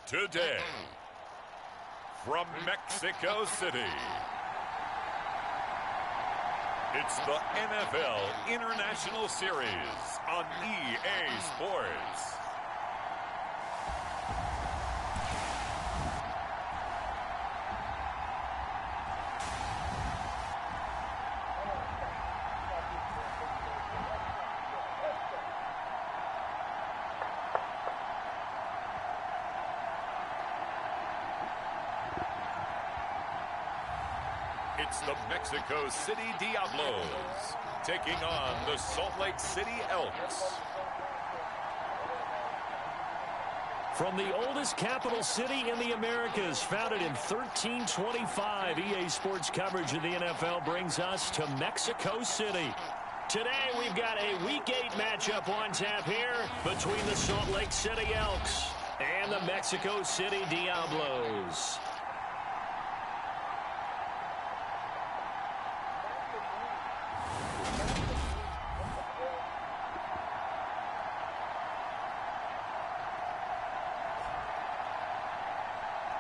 Today, from Mexico City, it's the NFL International Series on EA Sports. It's the Mexico City Diablos taking on the Salt Lake City Elks. From the oldest capital city in the Americas, founded in 1325, EA Sports coverage of the NFL brings us to Mexico City. Today we've got a Week 8 matchup on tap here between the Salt Lake City Elks and the Mexico City Diablos.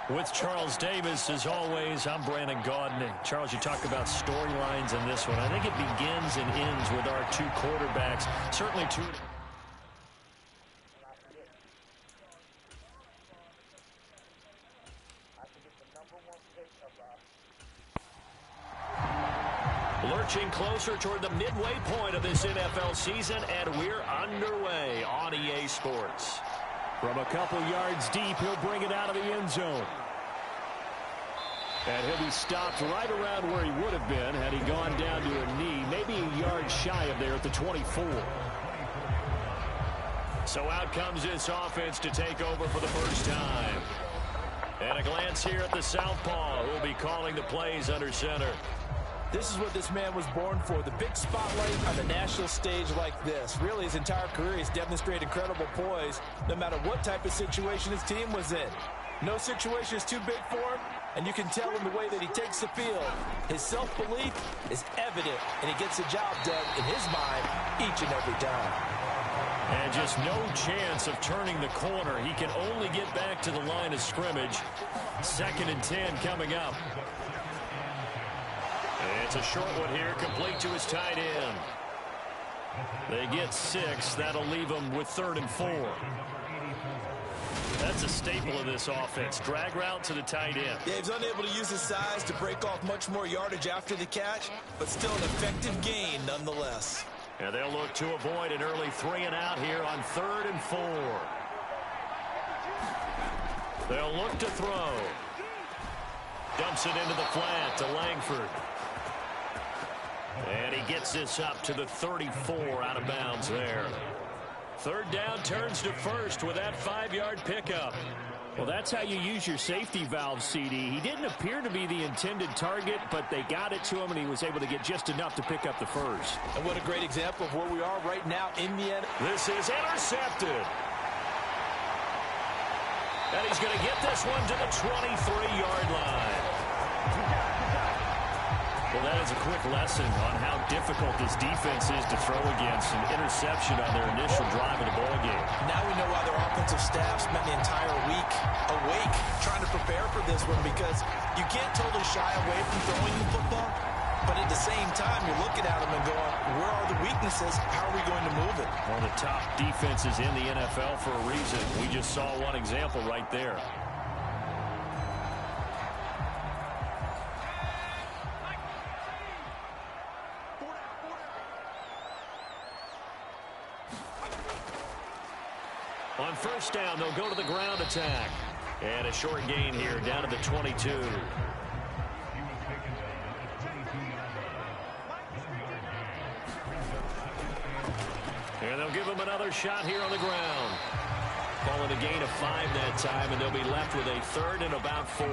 With Charles Davis, as always, I'm Brandon Gaudin. Charles, you talk about storylines in this one. I think it begins and ends with our two quarterbacks. Certainly two. Lurching closer toward the midway point of this NFL season, and we're underway on EA Sports. From a couple yards deep, he'll bring it out of the end zone. And he'll be stopped right around where he would have been had he gone down to a knee, maybe a yard shy of there at the 24. So out comes this offense to take over for the first time. And a glance here at the southpaw, who will be calling the plays under center. This is what this man was born for, the big spotlight on the national stage like this. Really, his entire career, he's demonstrated incredible poise, no matter what type of situation his team was in. No situation is too big for him, and you can tell in the way that he takes the field. His self-belief is evident, and he gets the job done in his mind each and every time. And just no chance of turning the corner. He can only get back to the line of scrimmage. 2nd and 10 coming up. It's a short one here, complete to his tight end. They get 6. That'll leave them with 3rd and 4. That's a staple of this offense. Drag route to the tight end. Yeah, he's unable to use his size to break off much more yardage after the catch, but still an effective gain nonetheless. And they'll look to avoid an early 3 and out here on 3rd and 4. They'll look to throw. Dumps it into the flat to Langford. And he gets this up to the 34 out of bounds there. 3rd down, turns to 1st with that 5-yard pickup. Well, that's how you use your safety valve, CD. He didn't appear to be the intended target, but they got it to him, and he was able to get just enough to pick up the 1st. And what a great example of where we are right now in the end. This is intercepted. And he's going to get this one to the 23-yard line. Well, that is a quick lesson on how difficult this defense is to throw against. An interception on their initial drive of the ballgame. Now we know why their offensive staff spent the entire week awake trying to prepare for this one, because you can't totally shy away from throwing the football, but at the same time, you're looking at them and going, where are the weaknesses? How are we going to move it? One of the top defenses in the NFL for a reason. We just saw one example right there. On 1st down, they'll go to the ground attack. And a short gain here down to the 22. And they'll give him another shot here on the ground. Calling a gain of 5 that time, and they'll be left with a 3rd and about 4.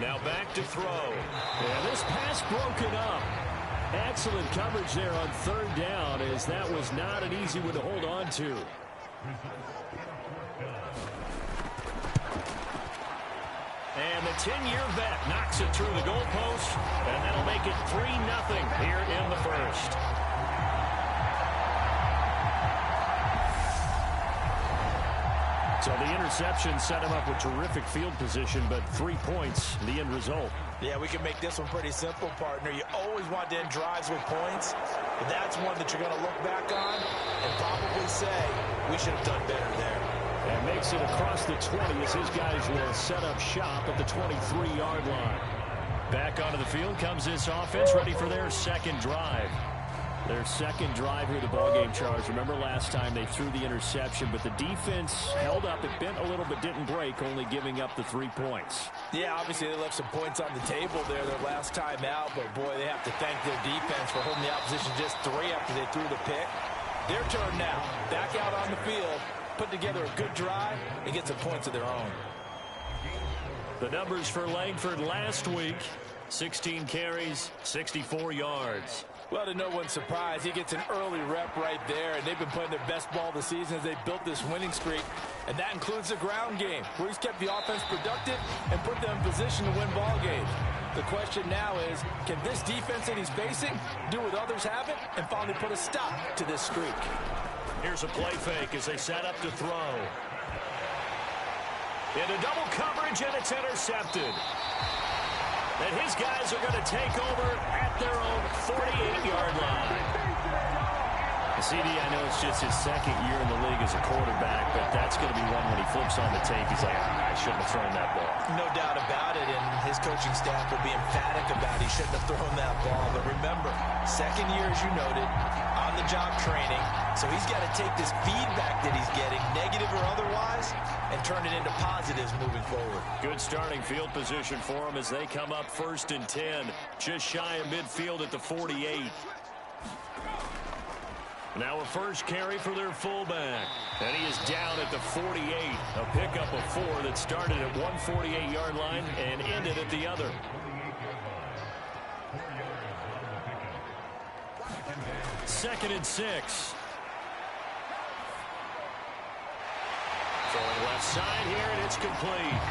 Now back to throw. And this pass broken up. Excellent coverage there on third down, as that was not an easy one to hold on to. And the 10-year vet knocks it through the goalpost, and that'll make it 3-0 here in the first. So the interception set him up with terrific field position, but 3 points, the end result. Yeah, we can make this one pretty simple, partner. You always want to end drives with points, but that's one that you're going to look back on and probably say, we should have done better there. And makes it across the 20 as his guys will set up shop at the 23-yard line. Back onto the field comes this offense, ready for their second drive. Their second drive here, the ballgame, Charles. Remember last time they threw the interception, but the defense held up. It bent a little but didn't break, only giving up the 3 points. Yeah, obviously they left some points on the table there their last time out, but boy, they have to thank their defense for holding the opposition just 3 after they threw the pick. Their turn now. Back out on the field, put together a good drive, and get some points of their own. The numbers for Langford last week, 16 carries, 64 yards. Well, to no one's surprise, he gets an early rep right there, and they've been playing their best ball this season as they built this winning streak, and that includes the ground game, where he's kept the offense productive and put them in position to win ball games. The question now is, can this defense that he's facing do what others haven't and finally put a stop to this streak? Here's a play fake as they set up to throw. Into double coverage, and it's intercepted. And his guys are going to take over at their own 48-yard line. CD, I know it's just his second year in the league as a quarterback, but that's going to be one when he flips on the tape. He's like, I shouldn't have thrown that ball. No doubt about it, and his coaching staff will be emphatic about he shouldn't have thrown that ball. But remember, second year, as you noted, on-the-job training, so he's got to take this feedback that he's getting, negative or otherwise, and turn it into positives moving forward. Good starting field position for him as they come up 1st and 10, just shy of midfield at the 48. Now a first carry for their fullback. And he is down at the 48. A pickup of 4 that started at one 48-yard line and ended at the other. Second and 6. Throwing left side here, and it's complete.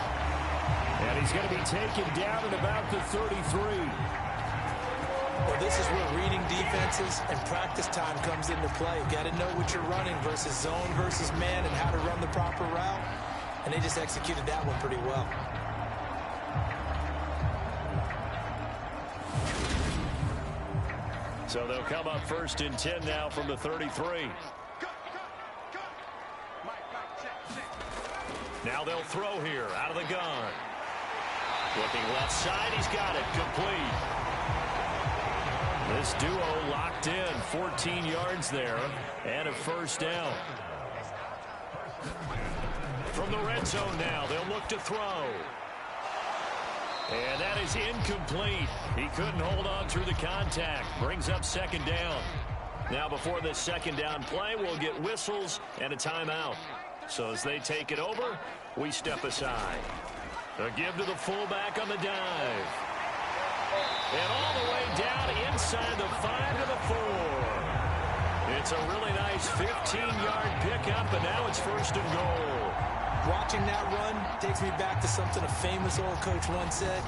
And he's going to be taken down at about the 33. Well, this is where reading defenses and practice time comes into play. You've got to know what you're running versus zone versus man and how to run the proper route. And they just executed that one pretty well. So they'll come up 1st and 10 now from the 33. Now they'll throw here out of the gun. Looking left side, he's got it, complete. This duo locked in, 14 yards there, and a first down. From the red zone now, they'll look to throw. And that is incomplete. He couldn't hold on through the contact. Brings up 2nd down. Now before this 2nd down play, we'll get whistles and a timeout. So as they take it over, we step aside. A give to the fullback on the dive. And all the way down inside the 5 to the 4. It's a really nice 15-yard pickup, and now it's 1st and goal. Watching that run takes me back to something a famous old coach once said.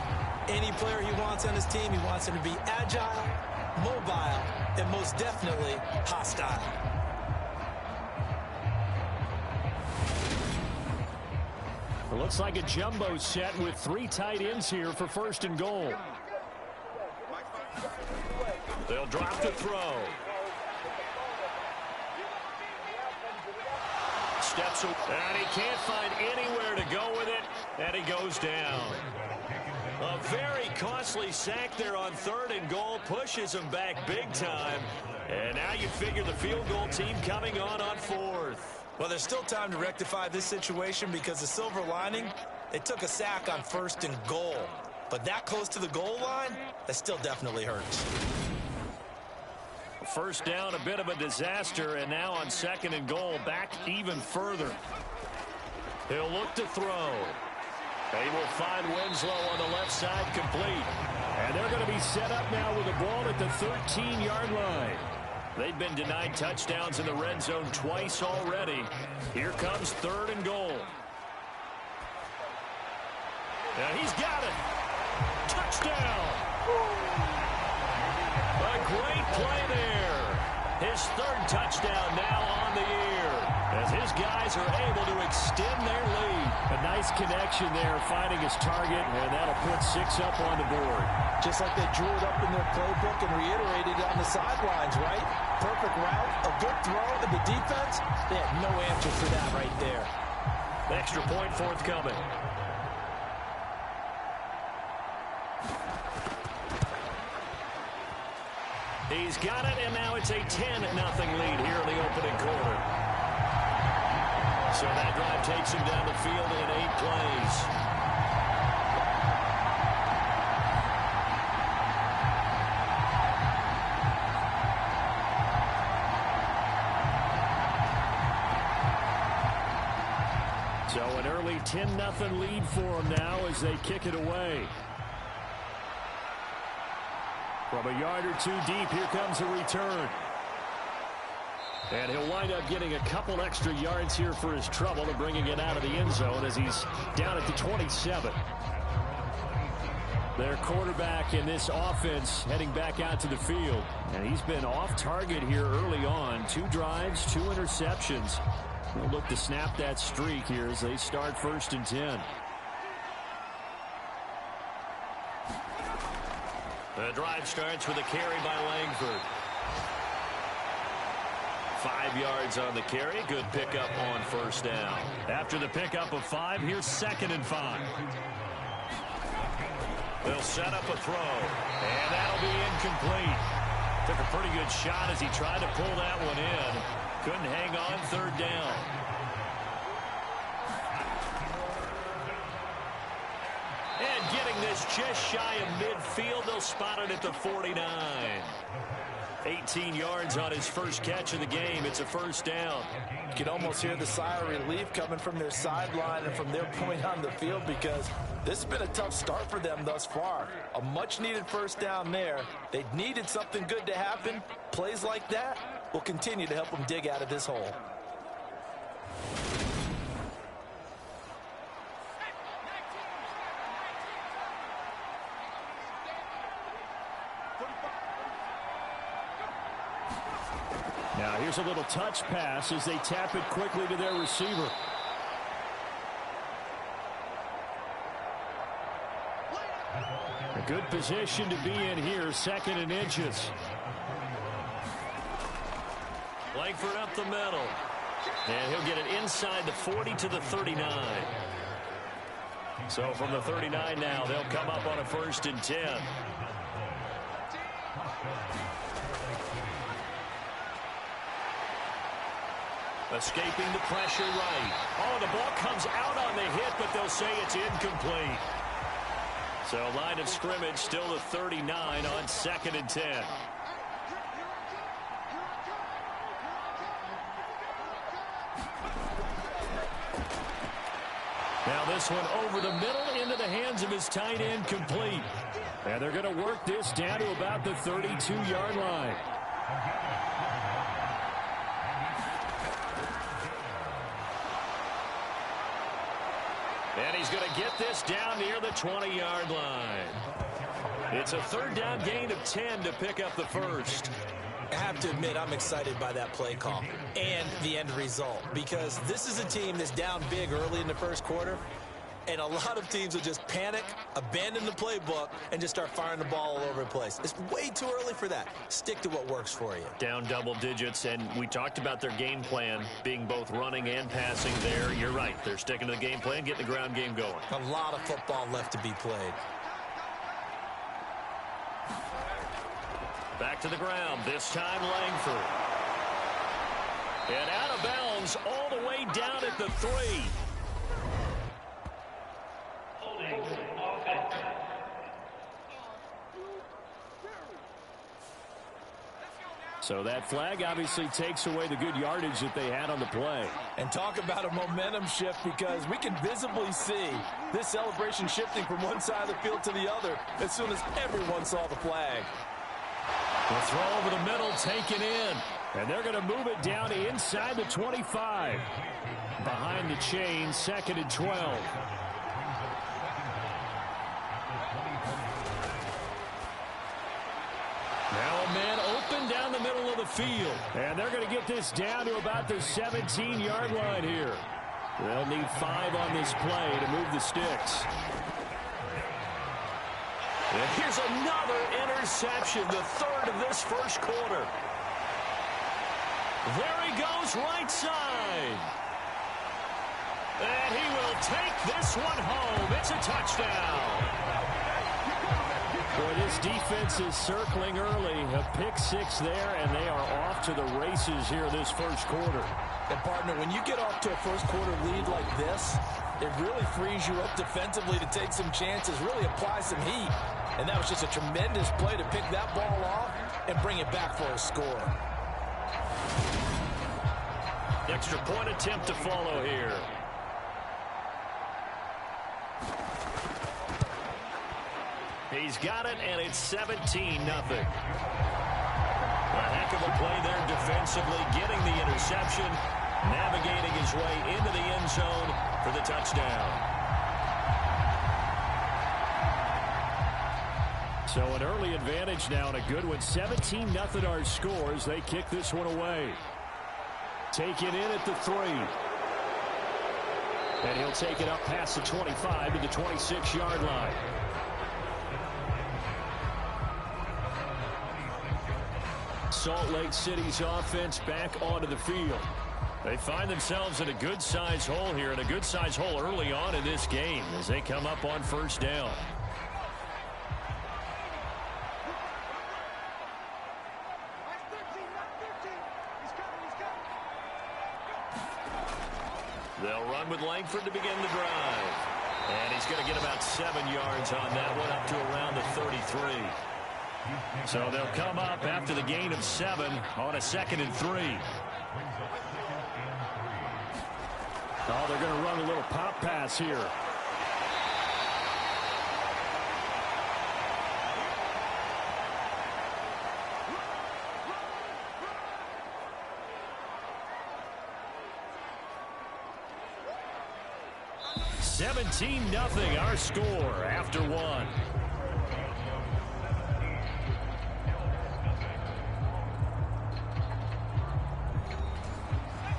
Any player he wants on his team, he wants him to be agile, mobile, and most definitely hostile. It looks like a jumbo set with 3 tight ends here for 1st and goal. They'll drop the throw. Steps up, and he can't find anywhere to go with it, and he goes down. A very costly sack there on 3rd and goal, pushes him back big time, and now you figure the field goal team coming on 4th. Well, there's still time to rectify this situation because the silver lining, they took a sack on 1st and goal. But that close to the goal line, that still definitely hurts. First down, a bit of a disaster, and now on 2nd and goal, back even further. He'll look to throw. They will find Winslow on the left side, complete. And they're going to be set up now with the ball at the 13-yard line. They've been denied touchdowns in the red zone twice already. Here comes 3rd and goal. And he's got it. Touchdown. A great play there. His 3rd touchdown now on the year, as his guys are able to extend their lead. A nice connection there, finding his target, and that'll put 6 up on the board. Just like they drew it up in their playbook and reiterated it on the sidelines, right? Perfect route, a good throw, and the defense, they had no answer for that right there. Extra point forthcoming. He's got it, and now it's a 10-0 lead here in the opening quarter. So that drive takes him down the field in 8 plays. So an early 10-0 lead for him now as they kick it away. From a yard or 2 deep, here comes a return. And he'll wind up getting a couple extra yards here for his trouble and bringing it out of the end zone as he's down at the 27. Their quarterback in this offense heading back out to the field. And he's been off target here early on. 2 drives, 2 interceptions. They'll look to snap that streak here as they start 1st and 10. The drive starts with a carry by Langford. 5 yards on the carry. Good pickup on 1st down. After the pickup of 5, here's 2nd and 5. They'll set up a throw, and that'll be incomplete. Took a pretty good shot as he tried to pull that one in. Couldn't hang on 3rd down. And getting this just shy of midfield, they'll spot it at the 49. 18 yards on his first catch of the game. It's a 1st down. You can almost hear the sigh of relief coming from their sideline and from their point on the field, because this has been a tough start for them thus far. A much-needed 1st down there. They needed something good to happen. Plays like that will continue to help them dig out of this hole. Now here's a little touch pass as they tap it quickly to their receiver. A good position to be in here, 2nd and inches. Langford up the middle. And he'll get it inside the 40 to the 39. So from the 39 now, they'll come up on a 1st and 10. Escaping the pressure right. Oh, the ball comes out on the hit, but they'll say it's incomplete. So line of scrimmage still the 39 on 2nd and 10. Now this one over the middle into the hands of his tight end, complete. And they're going to work this down to about the 32-yard line. And he's going to get this down near the 20-yard line. It's a 3rd down gain of 10 to pick up the 1st. I have to admit, I'm excited by that play call and the end result, because this is a team that's down big early in the 1st quarter, and a lot of teams will just panic, abandon the playbook, and just start firing the ball all over the place. It's way too early for that. Stick to what works for you. Down double digits, and we talked about their game plan being both running and passing there. You're right. They're sticking to the game plan, getting the ground game going. A lot of football left to be played. Back to the ground, this time Langford. And out of bounds all the way down at the 3. So that flag obviously takes away the good yardage that they had on the play. And talk about a momentum shift, because we can visibly see this celebration shifting from one side of the field to the other as soon as everyone saw the flag. The throw over the middle taken in. And they're going to move it down to inside the 25. Behind the chain, 2nd and 12. Now a man open down the middle of the field. And they're going to get this down to about the 17-yard line here. They'll need 5 on this play to move the sticks. And here's another interception, the 3rd of this first quarter. There he goes, right side. And he will take this one home. It's a touchdown. Boy, this defense is circling early. A pick 6 there, and they are off to the races here this first quarter. And, partner, when you get off to a first quarter lead like this, it really frees you up defensively to take some chances, really apply some heat. And that was just a tremendous play to pick that ball off and bring it back for a score. Extra point attempt to follow here. He's got it, and it's 17-0. A heck of a play there defensively, getting the interception, navigating his way into the end zone for the touchdown. So an early advantage now, and a good one. 17-0 our scores. They kick this one away. Take it in at the 3. And he'll take it up past the 25 to the 26-yard line. Salt Lake City's offense back onto the field. They find themselves in a good-sized hole here, and a good-sized hole early on in this game as they come up on first down. They'll run with Langford to begin the drive. And he's going to get about 7 yards on that one, up to around the 33. So they'll come up after the gain of 7 on a 2nd and 3. Oh, they're going to run a little pop pass here. $17-0 our score after 1.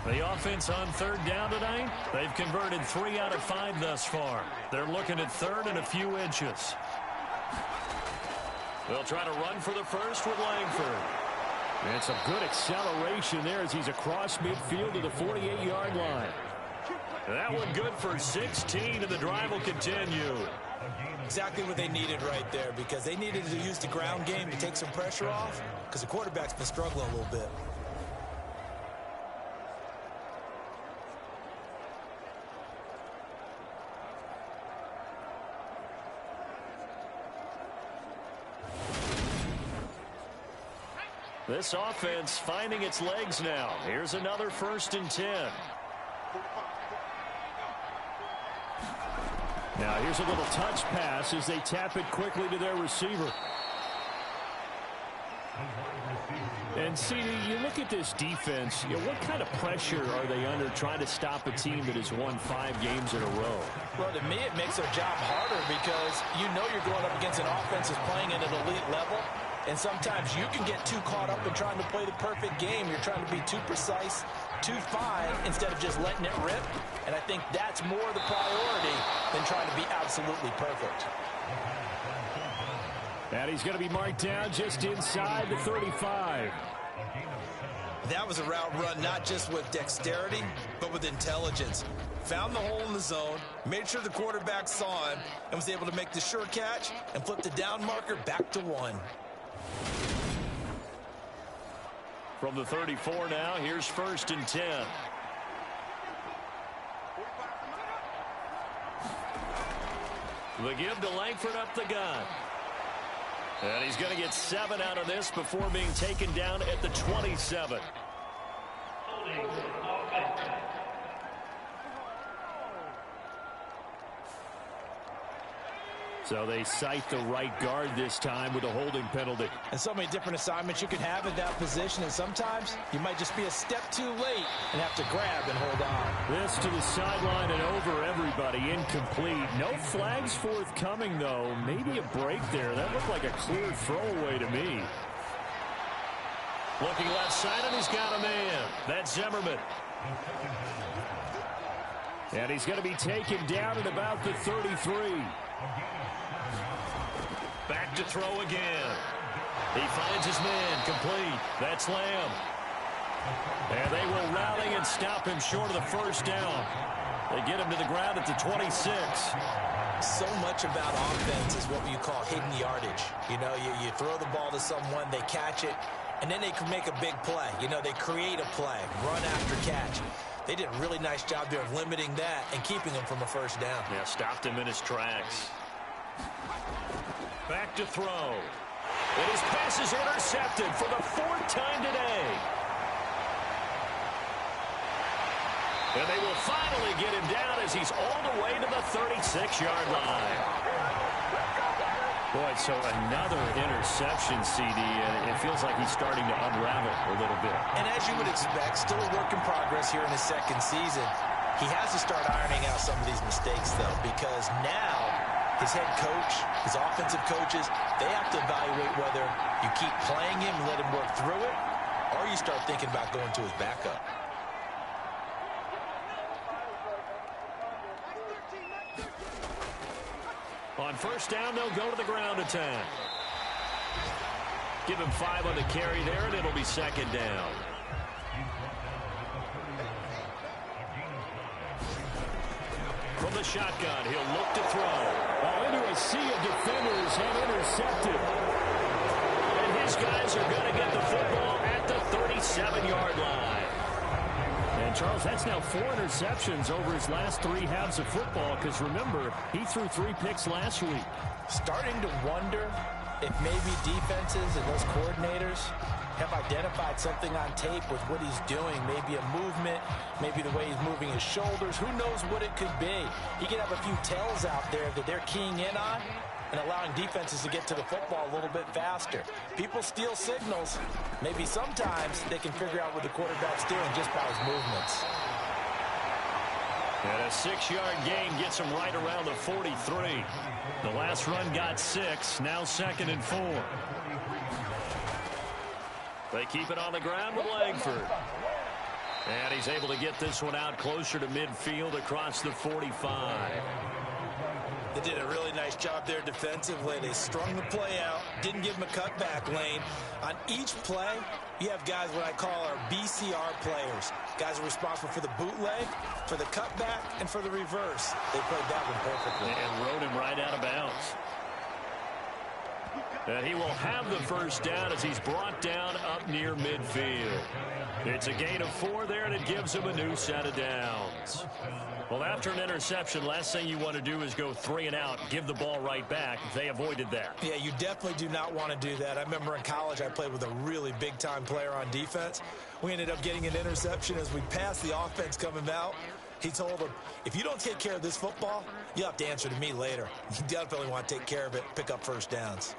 The offense on 3rd down tonight, they've converted 3 out of 5 thus far. They're looking at 3rd and a few inches. They'll try to run for the first with Langford. And some good acceleration there as he's across midfield to the 48-yard line. That one good for 16, and the drive will continue. Exactly what they needed right there, because they needed to use the ground game to take some pressure off, because the quarterback's been struggling a little bit. This offense finding its legs now. Here's another 1st and 10. Now here's a little touch pass as they tap it quickly to their receiver. And CD, you look at this defense, what kind of pressure are they under trying to stop a team that has won 5 games in a row? Well, to me, it makes their job harder, because you know you're going up against an offense that's playing at an elite level. And sometimes you can get too caught up in trying to play the perfect game. You're trying to be too precise, too fine, instead of just letting it rip. And I think that's more the priority than trying to be absolutely perfect. And he's going to be marked down just inside the 35. That was a route run not just with dexterity, but with intelligence. Found the hole in the zone, made sure the quarterback saw him, and was able to make the sure catch and flip the down marker back to 1. From the 34 now, here's 1st and 10. The give to Langford up the gun. And he's going to get 7 out of this before being taken down at the 27. So they cite the right guard this time with a holding penalty. And so many different assignments you can have in that position, and sometimes you might just be a step too late and have to grab and hold on. This to the sideline and over everybody, incomplete. No flags forthcoming, though. Maybe a break there. That looked like a clear throwaway to me. Looking left side, and he's got a man. That's Zimmerman. And he's going to be taken down at about the 33. Back to throw again. He finds his man, complete. That's Lamb. And they will rally and stop him short of the first down. They get him to the ground at the 26. So much about offense is what you call hidden yardage. You know, you throw the ball to someone, they catch it, and then they can make a big play. You know, they create a play, run after catch. They did a really nice job there of limiting that and keeping him from a first down. Yeah, stopped him in his tracks. Back to throw. And his pass is intercepted for the 4th time today. And they will finally get him down as he's all the way to the 36-yard line. Boy, so another interception, CD, and it feels like he's starting to unravel a little bit. And as you would expect, still a work in progress here in his second season. He has to start ironing out some of these mistakes, though, because now his head coach, his offensive coaches, they have to evaluate whether you keep playing him and let him work through it, or you start thinking about going to his backup. On first down, they'll go to the ground attack. Give him 5 on the carry there, and it'll be second down. From the shotgun, he'll look to throw. Into a sea of defenders have intercepted. And his guys are going to get the football at the 37-yard line. And, Charles, that's now 4 interceptions over his last 3 halves of football, because, remember, he threw 3 picks last week. Starting to wonder if maybe defenses and those coordinators have identified something on tape with what he's doing. Maybe a movement, maybe the way he's moving his shoulders. Who knows what it could be? He could have a few tells out there that they're keying in on and allowing defenses to get to the football a little bit faster. People steal signals. Maybe sometimes they can figure out what the quarterback's doing just by his movements. And a 6-yard gain gets him right around the 43. The last run got 6, now 2nd and 4. They keep it on the ground with Langford. And he's able to get this one out closer to midfield across the 45. They did a really nice job there defensively. They strung the play out, didn't give him a cutback lane. On each play, you have guys what I call our BCR players. Guys are responsible for the bootleg, for the cutback, and for the reverse. They played that one perfectly. And rode him right out of bounds. And he will have the first down as he's brought down up near midfield. It's a gain of 4 there, and it gives him a new set of downs. Well, after an interception, last thing you want to do is go 3 and out, give the ball right back. They avoided that. Yeah, you definitely do not want to do that. I remember in college I played with a really big-time player on defense. We ended up getting an interception as we passed the offense coming out. He told him, if you don't take care of this football, you'll have to answer to me later. You definitely want to take care of it, pick up first downs.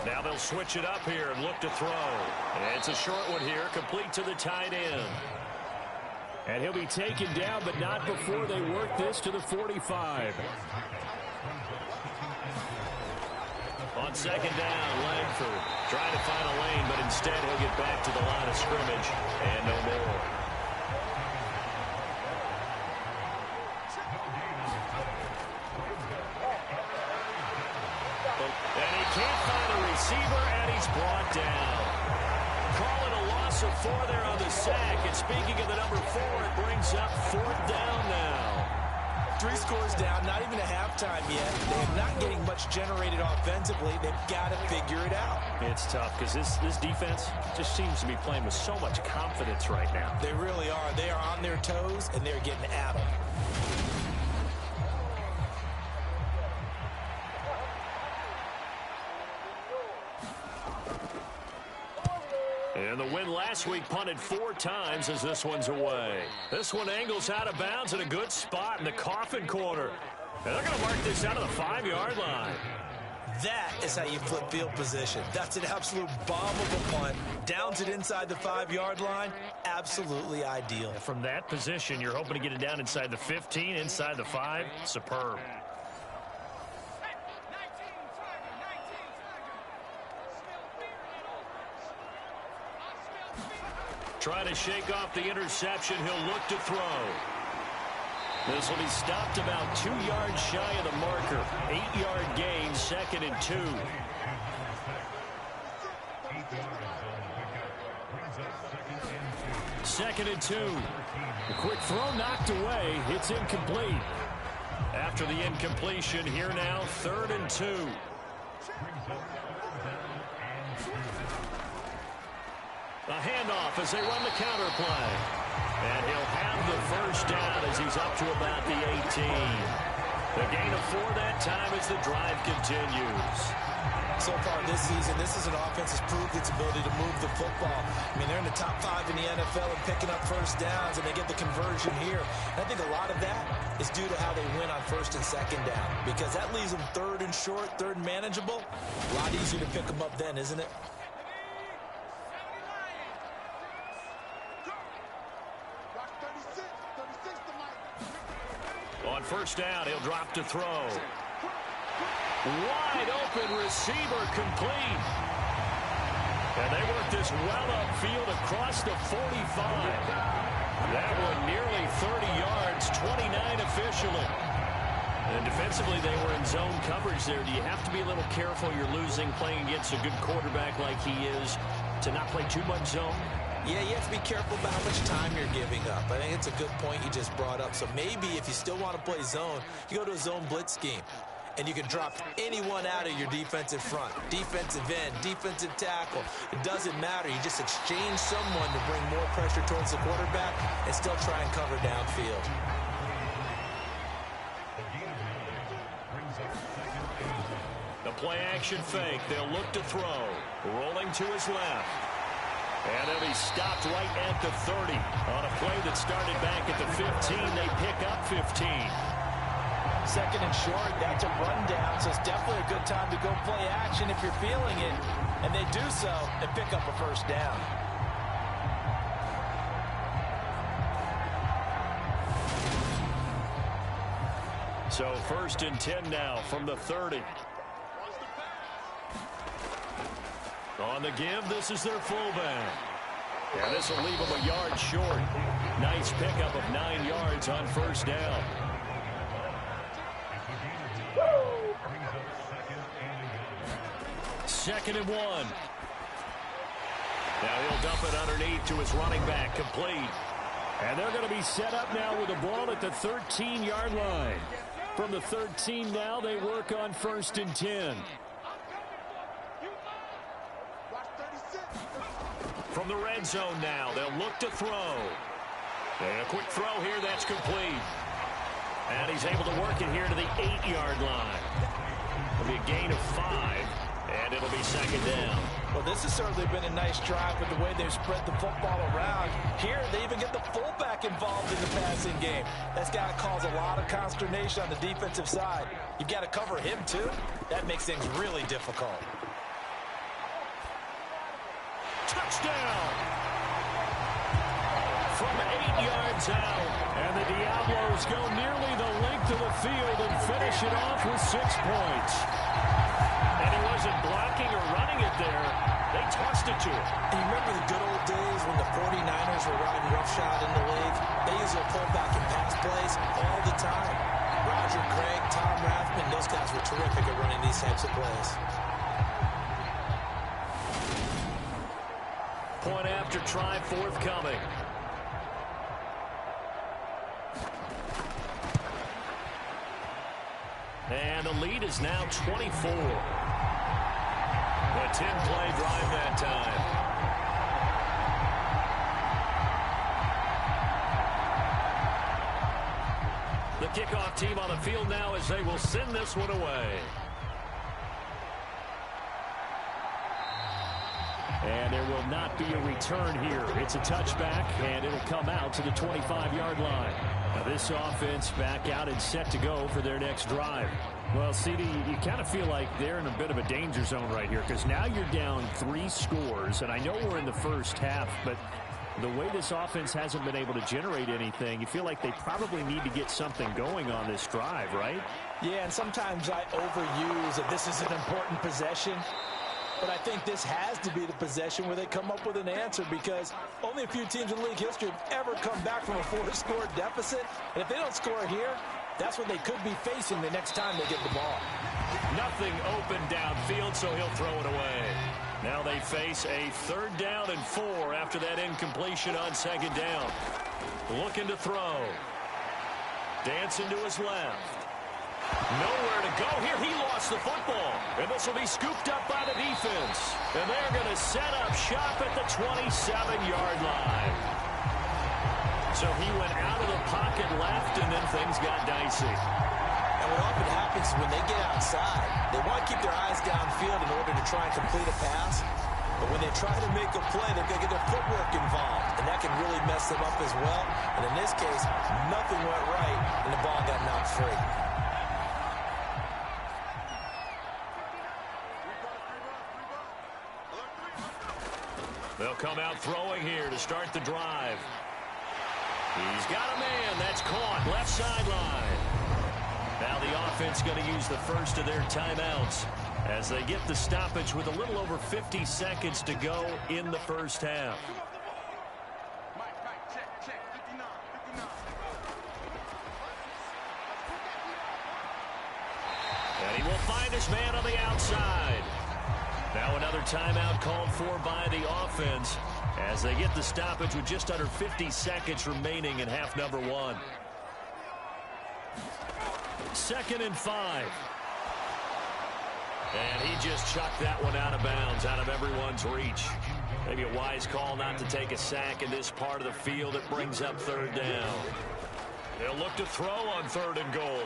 Now they'll switch it up here and look to throw. And it's a short one here, complete to the tight end. And he'll be taken down, but not before they work this to the 45. On second down, Langford trying to find a lane, but instead he'll get back to the line of scrimmage and no more. And he can't find a receiver, and he's brought down. Calling a loss of 4 there on the sack. And speaking of the number 4, it brings up 4th down now. 3 scores down, not even a halftime yet. They're not getting much generated offensively. They've got to figure it out. It's tough because this defense just seems to be playing with so much confidence right now. They really are. They are on their toes, and they're getting at them. And the win last week punted 4 times as this one's away. This one angles out of bounds in a good spot in the coffin corner. And they're going to mark this out of the 5-yard line. That is how you flip field position. That's an absolute bomb of a punt. Downs it inside the 5-yard line. Absolutely ideal. From that position, you're hoping to get it down inside the 15, inside the 5. Superb. Trying to shake off the interception. He'll look to throw. This will be stopped about 2 yards shy of the marker. 8-yard gain, 2nd and 2. Second and 2. The quick throw knocked away. It's incomplete. After the incompletion, here now, 3rd and 2. A handoff as they run the counter play. And he'll have the first down as he's up to about the 18. The gain of 4 that time as the drive continues. So far this season, this is an offense that's proved its ability to move the football. I mean, they're in the top 5 in the NFL and picking up first downs, and they get the conversion here. And I think a lot of that is due to how they win on 1st and 2nd down, because that leaves them 3rd and short, 3rd and manageable. A lot easier to pick them up then, isn't it? On 1st down, he'll drop to throw. Wide open receiver complete. And they work this well upfield across the 45. That one nearly 30 yards, 29 officially. And defensively, they were in zone coverage there. Do you have to be a little careful? You're losing, playing against a good quarterback like he is, to not play too much zone? Yeah, you have to be careful about how much time you're giving up. I think it's a good point you just brought up. So maybe if you still want to play zone, you go to a zone blitz scheme. And you can drop anyone out of your defensive front. Defensive end, defensive tackle. It doesn't matter. You just exchange someone to bring more pressure towards the quarterback and still try and cover downfield. The play action fake. They'll look to throw. Rolling to his left. And he'll be stopped right at the 30. On a play that started back at the 15, they pick up 15. 2nd and short, that's a rundown, so it's definitely a good time to go play action if you're feeling it. And they do so and pick up a first down. So 1st and 10 now from the 30. On the give, this is their fullback. And this will leave them a yard short. Nice pickup of 9 yards on 1st down. Second and 1. Now he'll dump it underneath to his running back, complete. And they're going to be set up now with the ball at the 13-yard line. From the 13 now, they work on 1st and 10. From the red zone now, they'll look to throw. And a quick throw here, that's complete. And he's able to work it here to the 8-yard line. It'll be a gain of 5, and it'll be 2nd down. Well, this has certainly been a nice drive with the way they've spread the football around. Here, they even get the fullback involved in the passing game. That's got to cause a lot of consternation on the defensive side. You've got to cover him, too. That makes things really difficult. Touchdown! From 8 yards out, and the Diablos go nearly the length of the field and finish it off with 6 points. And he wasn't blocking or running it there. They tossed it to him. And you remember the good old days when the 49ers were riding roughshod in the league? They used their pullback and pass plays all the time. Roger Craig, Tom Rathman, those guys were terrific at running these types of plays. Point after try forthcoming. And the lead is now 24. A 10-play drive that time. The kickoff team on the field now as they will send this one away. And there will not be a return here. It's a touchback, and it'll come out to the 25-yard line. Now this offense back out and set to go for their next drive. Well, CD, you kind of feel like they're in a bit of a danger zone right here because now you're down 3 scores, and I know we're in the first half, but the way this offense hasn't been able to generate anything, you feel like they probably need to get something going on this drive, right? Yeah, and sometimes I overuse that this is an important possession. But I think this has to be the possession where they come up with an answer because only a few teams in league history have ever come back from a 4-score deficit. And if they don't score here, that's what they could be facing the next time they get the ball. Nothing open downfield, so he'll throw it away. Now they face a 3rd down and 4 after that incompletion on 2nd down. Looking to throw. Dancing to his left. Nowhere to go here. He lost the football. And this will be scooped up by the defense. And they're going to set up shop at the 27-yard line. So he went out of the pocket left, and then things got dicey. And what often happens is when they get outside, they want to keep their eyes downfield in order to try and complete a pass. But when they try to make a play, they're going to get their footwork involved. And that can really mess them up as well. And in this case, nothing went right, and the ball got knocked free. They'll come out throwing here to start the drive. He's got a man. That's caught. Left sideline. Now the offense going to use the first of their timeouts as they get the stoppage with a little over 50 seconds to go in the first half. And he will find his man on the outside. Now another timeout called for by the offense as they get the stoppage with just under 50 seconds remaining in half number 1. 2nd and 5. And he just chucked that one out of bounds, out of everyone's reach. Maybe a wise call not to take a sack in this part of the field. It brings up 3rd down. They'll look to throw on 3rd and goal.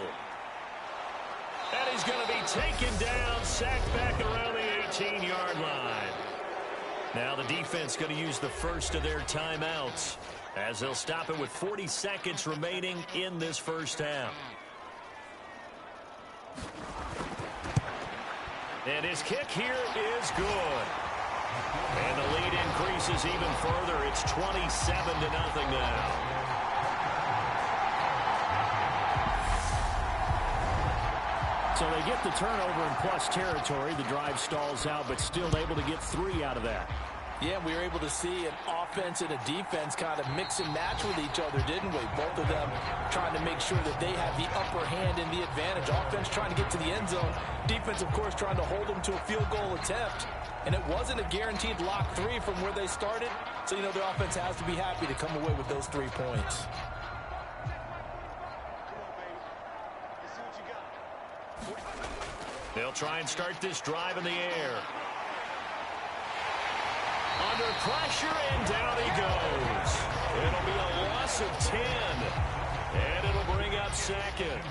And he's going to be taken down, sacked back around the 18-yard line. Now the defense going to use the first of their timeouts as they'll stop it with 40 seconds remaining in this first half. And his kick here is good. And the lead increases even further. It's 27-0 now. So they get the turnover in plus territory. The drive stalls out, but still able to get 3 out of that. Yeah, we were able to see an offense and a defense kind of mix and match with each other, didn't we? Both of them trying to make sure that they have the upper hand and the advantage. Offense trying to get to the end zone. Defense, of course, trying to hold them to a field goal attempt. And it wasn't a guaranteed lock 3 from where they started. So, you know, their offense has to be happy to come away with those 3 points. They'll try and start this drive in the air. Under pressure, and down he goes. It'll be a loss of 10. And it'll bring up 2nd.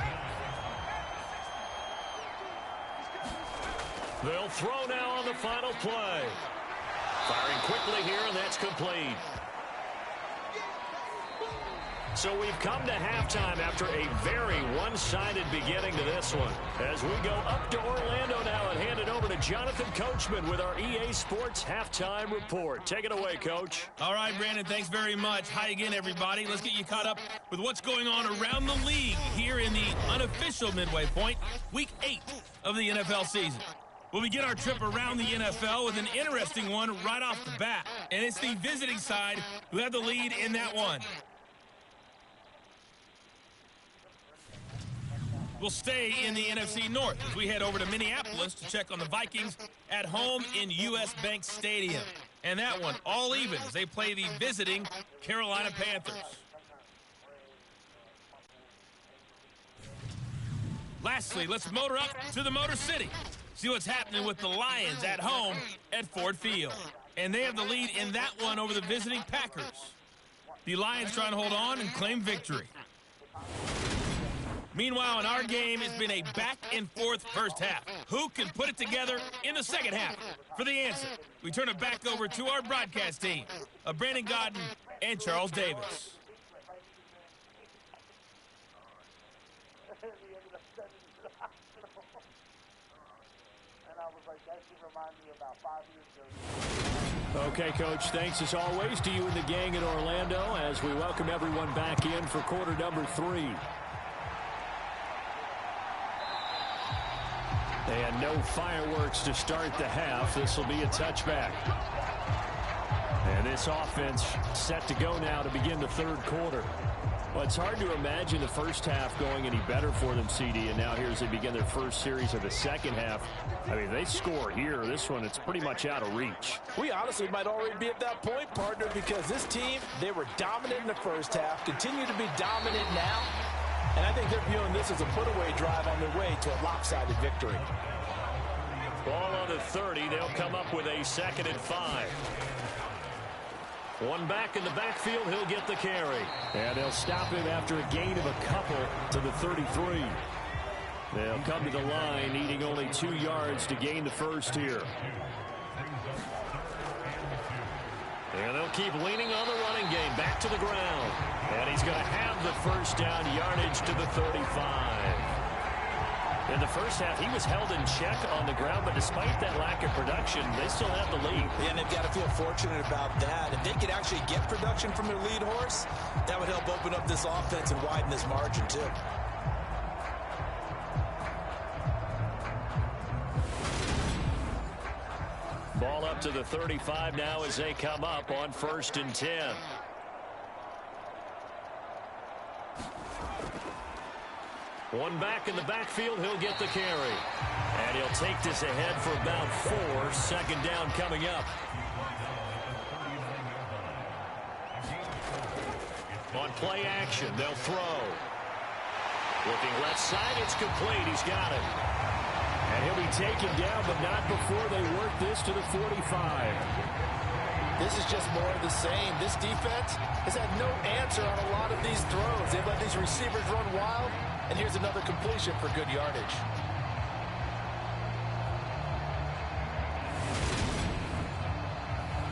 They'll throw now on the final play. Firing quickly here, and that's complete. So we've come to halftime after a very one-sided beginning to this one. As we go up to Orlando now and hand it over to Jonathan Coachman with our EA Sports Halftime Report. Take it away, Coach. All right, Brandon, thanks very much. Hi again, everybody. Let's get you caught up with what's going on around the league here in the unofficial midway point, Week 8 of the NFL season. We'll begin our trip around the NFL with an interesting one right off the bat. And it's the visiting side who have the lead in that one. We'll stay in the NFC North as we head over to Minneapolis to check on the Vikings at home in U.S. Bank Stadium. And that one all even as they play the visiting Carolina Panthers. Lastly, let's motor up to the Motor City. See what's happening with the Lions at home at Ford Field. And they have the lead in that one over the visiting Packers. The Lions trying to hold on and claim victory. Meanwhile, in our game, it's been a back-and-forth first half. Who can put it together in the second half? For the answer, we turn it back over to our broadcast team of Brandon Godden and Charles Davis. Okay, Coach, thanks as always to you and the gang in Orlando as we welcome everyone back in for quarter number 3. And no fireworks to start the half. This will be a touchback. And this offense set to go now to begin the third quarter. Well, it's hard to imagine the first half going any better for them, CD, and now here as they begin their first series of the second half. I mean, they score here. This one, it's pretty much out of reach. We honestly might already be at that point, partner, because this team, they were dominant in the first half, continue to be dominant now, and I think they're viewing this as a put-away drive on their way to a lopsided victory. Ball on the 30. They'll come up with a 2nd and 5. One back in the backfield, he'll get the carry. And they'll stop him after a gain of a couple to the 33. They'll come to the line, needing only 2 yards to gain the first here. And they'll keep leaning on the running game, back to the ground. And he's going to have the first down, yardage to the 35. In the first half, he was held in check on the ground, but despite that lack of production, they still have the lead. Yeah, and they've got to feel fortunate about that. If they could actually get production from their lead horse, that would help open up this offense and widen this margin, too. Ball up to the 35 now as they come up on 1st and 10. One back in the backfield, he'll get the carry. And he'll take this ahead for about 4. 2nd down coming up. On play action, they'll throw. Looking left side, it's complete. He's got it. And he'll be taken down, but not before they work this to the 45. This is just more of the same. This defense has had no answer on a lot of these throws. They've let these receivers run wild. And here's another completion for good yardage.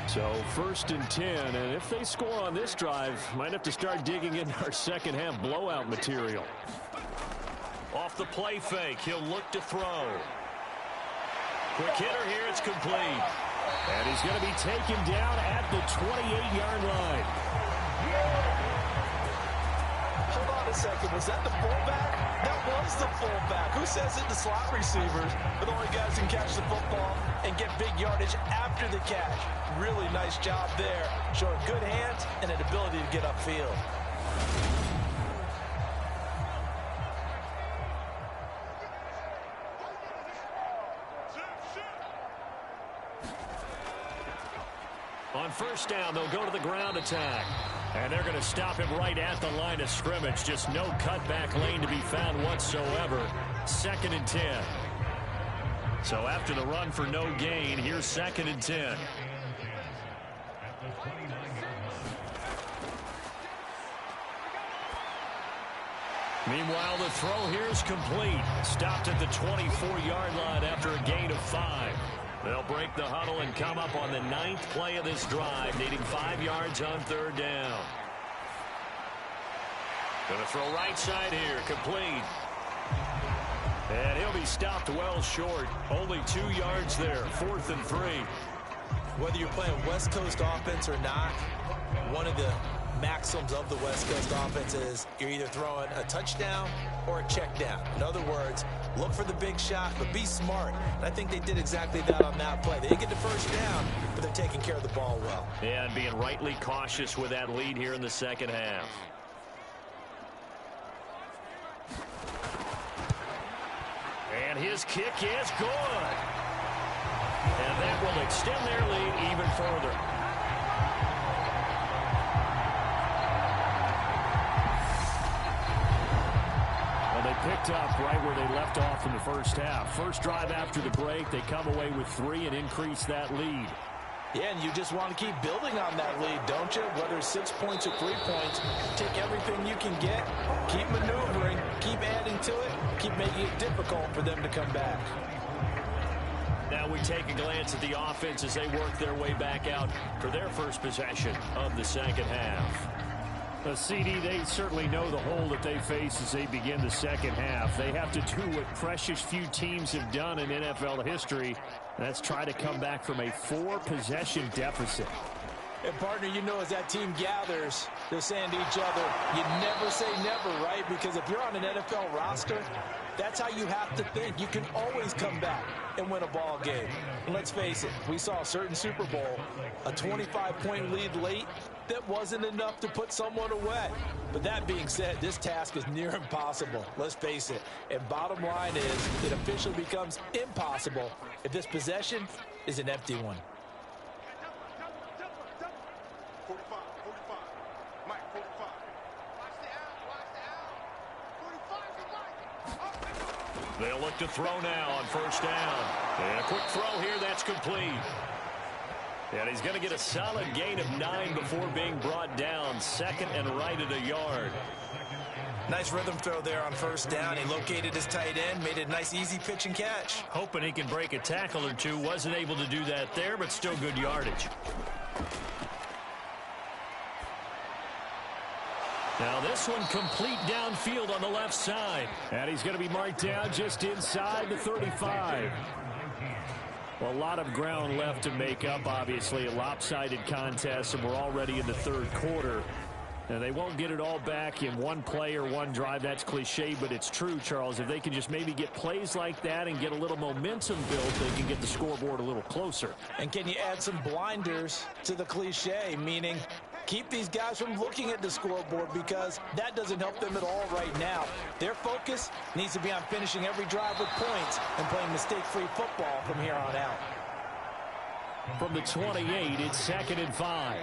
So 1st and 10, and if they score on this drive, might have to start digging in our second half blowout material. Off the play fake, he'll look to throw. Quick hitter here, it's complete. And he's going to be taken down at the 28-yard line. Hold on a second. Was that the fullback? That was the fullback. Who says it? The slot receivers are the only guys who can catch the football and get big yardage after the catch. Really nice job there, showing good hands and an ability to get upfield. On 1st down, they'll go to the ground attack. And they're going to stop him right at the line of scrimmage. Just no cutback lane to be found whatsoever. 2nd and 10. So after the run for no gain, here's 2nd and 10. Meanwhile, the throw here is complete. Stopped at the 24-yard line after a gain of 5. They'll break the huddle and come up on the 9th play of this drive, needing 5 yards on 3rd down. Going to throw right side here, complete. And he'll be stopped well short. Only 2 yards there, 4th and 3. Whether you're playing West Coast offense or not, one of the maxims of the West Coast offense is you're either throwing a touchdown or a check down. In other words, look for the big shot, but be smart. And I think they did exactly that on that play. They didn't get the first down, but they're taking care of the ball well. Yeah, and being rightly cautious with that lead here in the second half. And his kick is good. And that will extend their lead even further. Well, they picked picked up right where they left off in the first half. First drive after the break, they come away with 3 and increase that lead. Yeah, and you just want to keep building on that lead, don't you? Whether it's 6 points or 3 points, take everything you can get, keep maneuvering, keep adding to it, keep making it difficult for them to come back. Now we take a glance at the offense as they work their way back out for their first possession of the second half. CD, they certainly know the hole that they face as they begin the second half. They have to do what precious few teams have done in NFL history. That's try to come back from a 4-possession deficit. And, partner, you know as that team gathers, they're saying to each other, you never say never, right? Because if you're on an NFL roster, that's how you have to think. You can always come back and win a ball game. And let's face it, we saw a certain Super Bowl, a 25-point lead late, that wasn't enough to put someone away. But that being said, this task is near impossible. Let's face it. And bottom line is, it officially becomes impossible if this possession is an empty one. They'll look to throw now on first down. And a quick throw here, that's complete. And he's going to get a solid gain of 9 before being brought down. Second and right at a yard. Nice rhythm throw there on first down. He located his tight end, made it a nice easy pitch and catch. Hoping he can break a tackle or two. Wasn't able to do that there, but still good yardage. Now this one complete downfield on the left side. And he's going to be marked down just inside the 35. Well, a lot of ground left to make up, obviously. A lopsided contest, and we're already in the third quarter. And they won't get it all back in one play or one drive. That's cliche, but it's true, Charles. If they can just maybe get plays like that and get a little momentum built, they can get the scoreboard a little closer. And can you add some blinders to the cliche, meaning keep these guys from looking at the scoreboard, because that doesn't help them at all right now. Their focus needs to be on finishing every drive with points and playing mistake-free football from here on out. From the 28, it's 2nd and 5.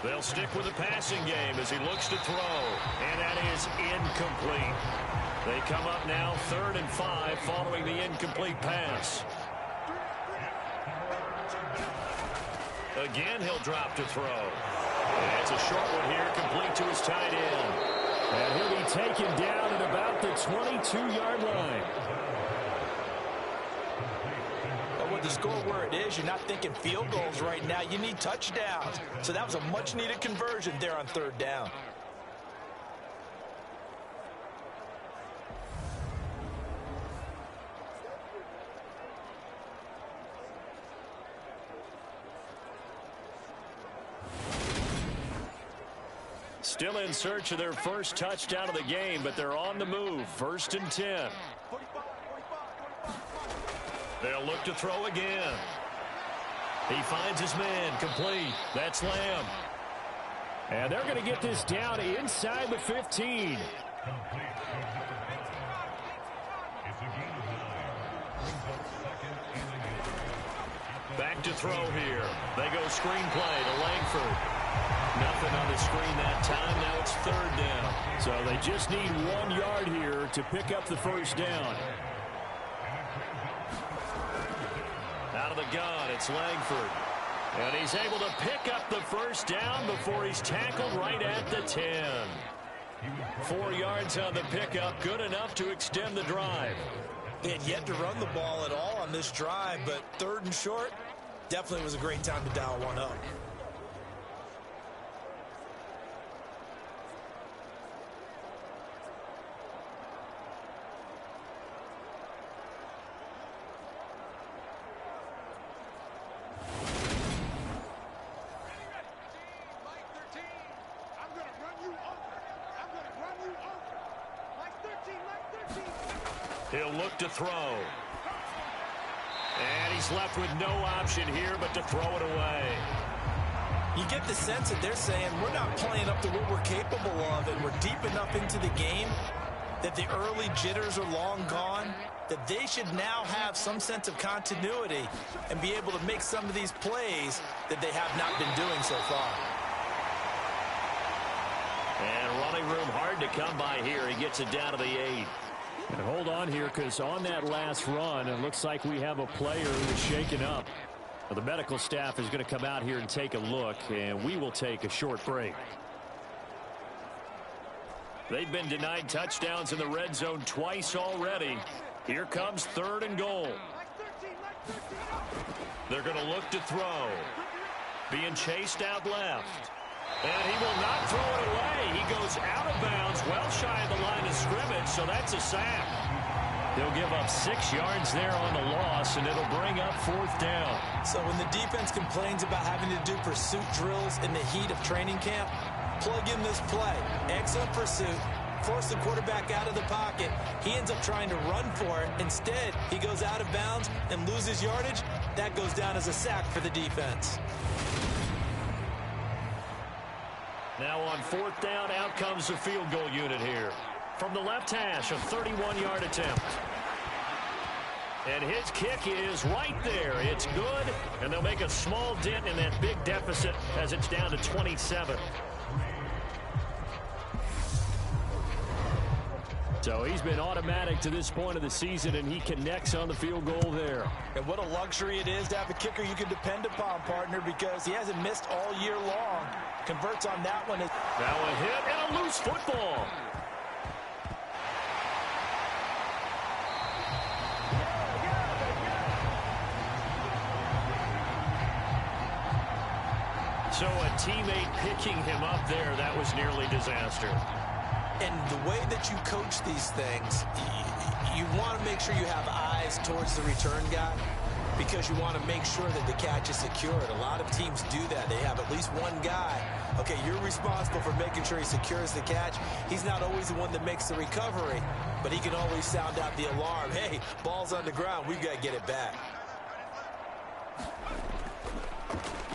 They'll stick with the passing game as he looks to throw, and that is incomplete. They come up now 3rd and 5 following the incomplete pass. Again, he'll drop to throw. And it's a short one here, complete to his tight end. And he'll be taken down at about the 22-yard line. But with the score where it is, you're not thinking field goals right now. You need touchdowns. So that was a much-needed conversion there on 3rd down. Still in search of their first touchdown of the game, but they're on the move. 1st and 10. They'll look to throw again. He finds his man, complete. That's Lamb. And they're going to get this down inside the 15. Back to throw here. They go screenplay to Langford. Nothing on the screen that time. Now it's 3rd down. So they just need 1 yard here to pick up the first down. Out of the gun, it's Langford. And he's able to pick up the first down before he's tackled right at the 10. 4 yards on the pickup, good enough to extend the drive. They had yet to run the ball at all on this drive, but 3rd and short, definitely was a great time to dial one up. He'll look to throw. And he's left with no option here but to throw it away. You get the sense that they're saying we're not playing up to what we're capable of, and we're deep enough into the game that the early jitters are long gone, that they should now have some sense of continuity and be able to make some of these plays that they have not been doing so far. And running room hard to come by here. He gets it down to the 8. And hold on here, because on that last run, it looks like we have a player who is shaken up. Well, the medical staff is going to come out here and take a look, and we will take a short break. They've been denied touchdowns in the red zone twice already. Here comes 3rd and goal. They're going to look to throw. Being chased out left. And he will not throw it away. He goes out of bounds, well shy of the line of scrimmage, so that's a sack. He'll give up 6 yards there on the loss, and it'll bring up 4th down. So when the defense complains about having to do pursuit drills in the heat of training camp, plug in this play. Excellent pursuit. Force the quarterback out of the pocket. He ends up trying to run for it. Instead, he goes out of bounds and loses yardage. That goes down as a sack for the defense. Now on 4th down, out comes the field goal unit here. From the left hash, a 31-yard attempt. And his kick is right there. It's good, and they'll make a small dent in that big deficit as it's down to 27. So he's been automatic to this point of the season, and he connects on the field goal there. And what a luxury it is to have a kicker you can depend upon, partner, because he hasn't missed all year long. Converts on that one. Now a hit and a loose football. So a teammate picking him up there, that was nearly disaster. And the way that you coach these things, you want to make sure you have eyes towards the return guy, because you want to make sure that the catch is secured. A lot of teams do that. They have at least one guy. Okay, you're responsible for making sure he secures the catch. He's not always the one that makes the recovery, but he can always sound out the alarm. Hey, ball's on the ground. We've got to get it back.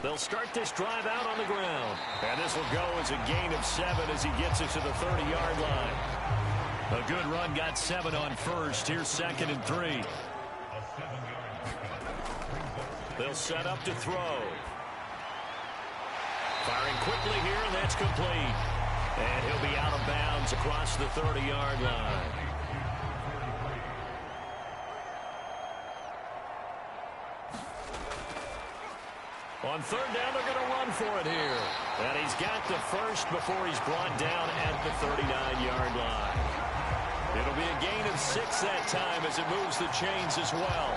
They'll start this drive out on the ground. And this will go as a gain of 7 as he gets it to the 30-yard line. A good run, got 7 on first. Here's 2nd and 3. They'll set up to throw. Firing quickly here, and that's complete. And he'll be out of bounds across the 30-yard line. On 3rd down, they're going to run for it here. And he's got the first before he's brought down at the 39-yard line. It'll be a gain of 6 that time as it moves the chains as well.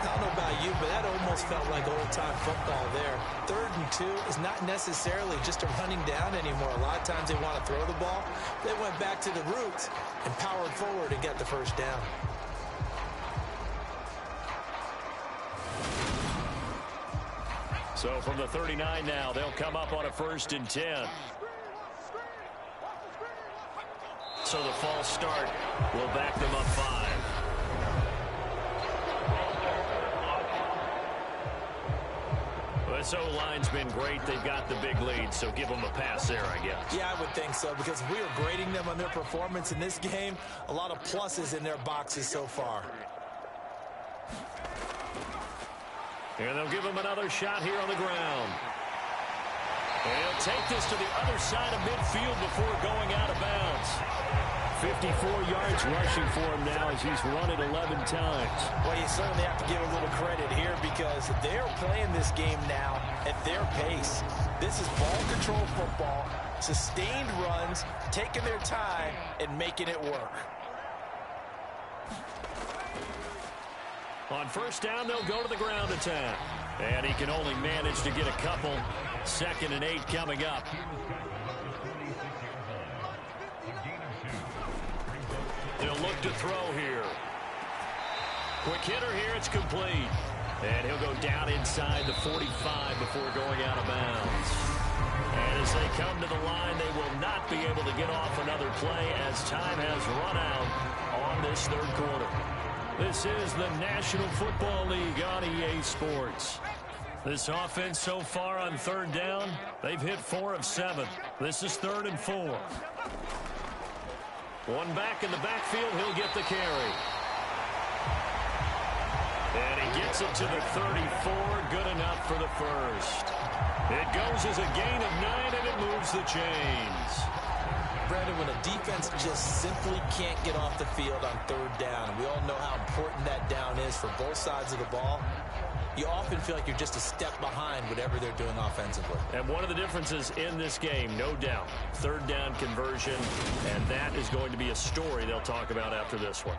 I don't know about you, but that almost felt like old-time football there. 3rd and 2 is not necessarily just a running down anymore. A lot of times they want to throw the ball. They went back to the roots and powered forward and got the first down. So from the 39 now, they'll come up on a 1st and 10. So the false start will back them up 5. This O-line's been great. They've got the big lead, so give them a pass there, I guess. Yeah, I would think so, because if we were grading them on their performance in this game, a lot of pluses in their boxes so far. And they'll give him another shot here on the ground. And he'll take this to the other side of midfield before going out of bounds. 54 yards rushing for him now as he's run it 11 times. Well, you certainly have to give a little credit here, because they're playing this game now at their pace. This is ball control football, sustained runs, taking their time, and making it work. On 1st down, they'll go to the ground attack. And he can only manage to get a couple. 2nd and 8 coming up. They'll look to throw here. Quick hitter here, it's complete. And he'll go down inside the 45 before going out of bounds. And as they come to the line, they will not be able to get off another play as time has run out on this 3rd quarter. This is the National Football League on EA Sports. This offense so far on 3rd down, they've hit 4 of 7. This is 3rd and 4. One back in the backfield, he'll get the carry. And he gets it to the 34, good enough for the first. It goes as a gain of 9, and it moves the chains. Brandon, when a defense just simply can't get off the field on third down, and we all know how important that down is for both sides of the ball, you often feel like you're just a step behind whatever they're doing offensively. And one of the differences in this game, no doubt, third down conversion, and that is going to be a story they'll talk about after this one.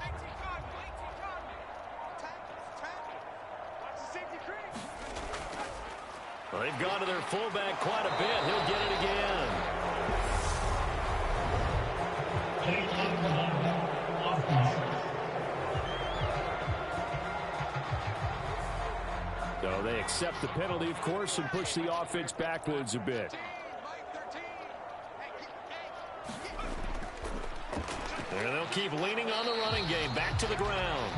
Well, they've gone to their fullback quite a bit. He'll get it again. So they accept the penalty, of course, and push the offense backwards a bit. And they'll keep leaning on the running game. Back to the ground.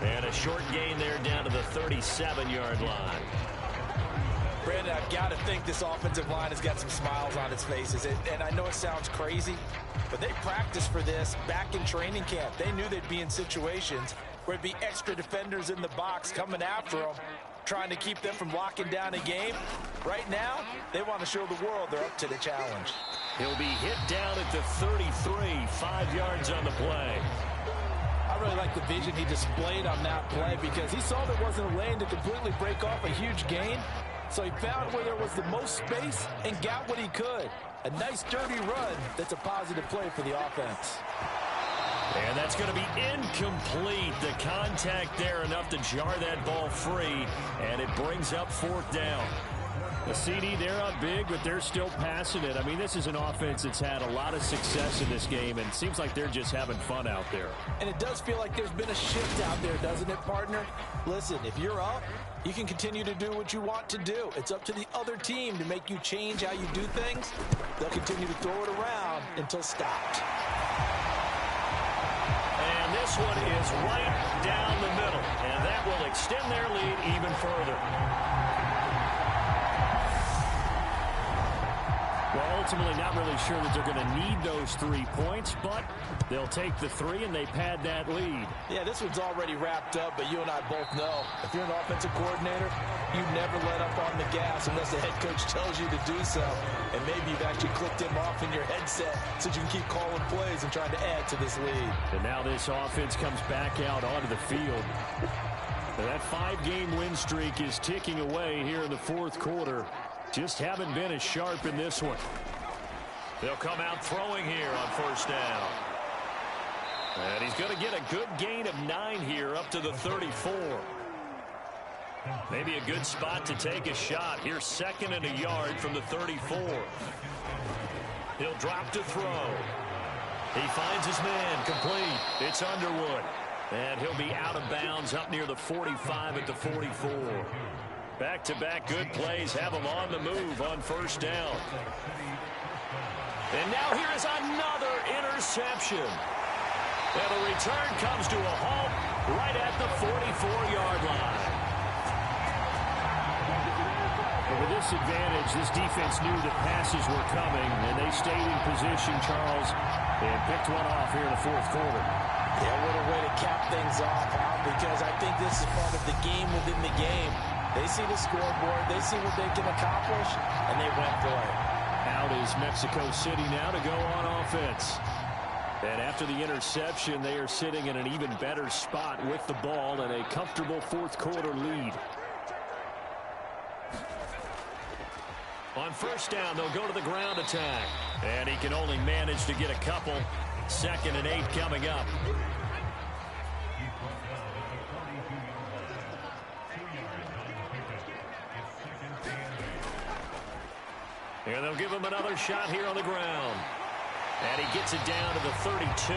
And a short gain there down to the 37-yard line. Brandon, I've got to think this offensive line has got some smiles on its faces. And I know it sounds crazy, but they practiced for this back in training camp. They knew they'd be in situations where it'd be extra defenders in the box coming after them, trying to keep them from locking down a game. Right now, they want to show the world they're up to the challenge. He'll be hit down at the 33, 5 yards on the play. I really like the vision he displayed on that play because he saw there wasn't a lane to completely break off a huge gain. So he found where there was the most space and got what he could. A nice dirty run that's a positive play for the offense. And that's going to be incomplete. The contact there enough to jar that ball free, and it brings up fourth down. The CD, they're up big, but they're still passing it. I mean, this is an offense that's had a lot of success in this game, and it seems like they're just having fun out there. And it does feel like there's been a shift out there, doesn't it, partner? Listen, if you're up, you can continue to do what you want to do. It's up to the other team to make you change how you do things. They'll continue to throw it around until stopped. And this one is right down the middle, and that will extend their lead even further. Well, ultimately not really sure that they're going to need those 3 points, but they'll take the 3 and they pad that lead. Yeah, this one's already wrapped up, but you and I both know if you're an offensive coordinator, you never let up on the gas unless the head coach tells you to do so. And maybe you've actually clicked him off in your headset so you can keep calling plays and trying to add to this lead. And now this offense comes back out onto the field. And that 5-game win streak is ticking away here in the fourth quarter. Just haven't been as sharp in this one. They'll come out throwing here on first down. And he's going to get a good gain of 9 here up to the 34. Maybe a good spot to take a shot. Here's 2nd and a yard from the 34. He'll drop to throw. He finds his man complete. It's Underwood. And he'll be out of bounds up near the 45 at the 44. Back-to-back good plays have him on the move on first down. And now here is another interception. And the return comes to a halt right at the 44-yard line. With this advantage, this defense knew the passes were coming, and they stayed in position, Charles, and picked one off here in the fourth quarter. Yeah, what a way to cap things off, Al, because I think this is part of the game within the game. They see the scoreboard, they see what they can accomplish, and they went for it. Out is Mexico City now to go on offense. And after the interception, they are sitting in an even better spot with the ball and a comfortable fourth quarter lead. On first down, they'll go to the ground attack. And he can only manage to get a couple. 2nd and 8 coming up. And they'll give him another shot here on the ground. And he gets it down to the 32.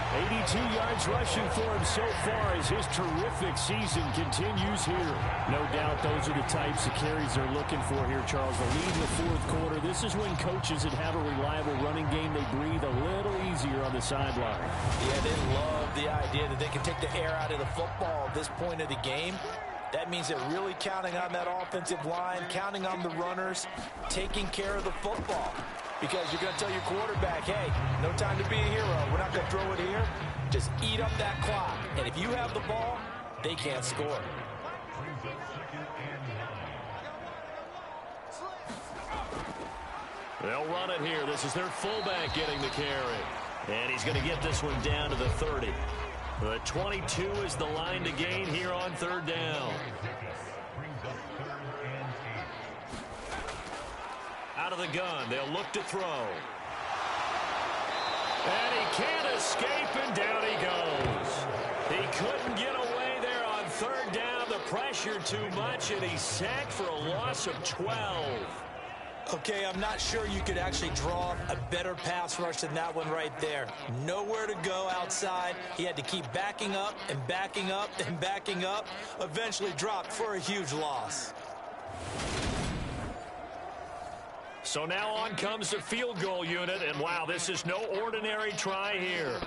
82 yards rushing for him so far as his terrific season continues here. No doubt those are the types of carries they're looking for here, Charles. The lead in the fourth quarter. This is when coaches that have a reliable running game, they breathe a little easier on the sideline. Yeah, they love the idea that they can take the air out of the football at this point of the game. That means they're really counting on that offensive line, counting on the runners, taking care of the football. Because you're going to tell your quarterback, hey, no time to be a hero. We're not going to throw it here. Just eat up that clock. And if you have the ball, they can't score. They'll run it here. This is their fullback getting the carry. And he's going to get this one down to the 30. The 22 is the line to gain here on third down. Out of the gun, they'll look to throw. And he can't escape, and down he goes. He couldn't get away there on third down. The pressure too much, and he's sacked for a loss of 12. Okay, I'm not sure you could actually draw a better pass rush than that one right there. Nowhere to go outside. He had to keep backing up and backing up and backing up. Eventually dropped for a huge loss. So now on comes the field goal unit, and wow, this is no ordinary try here.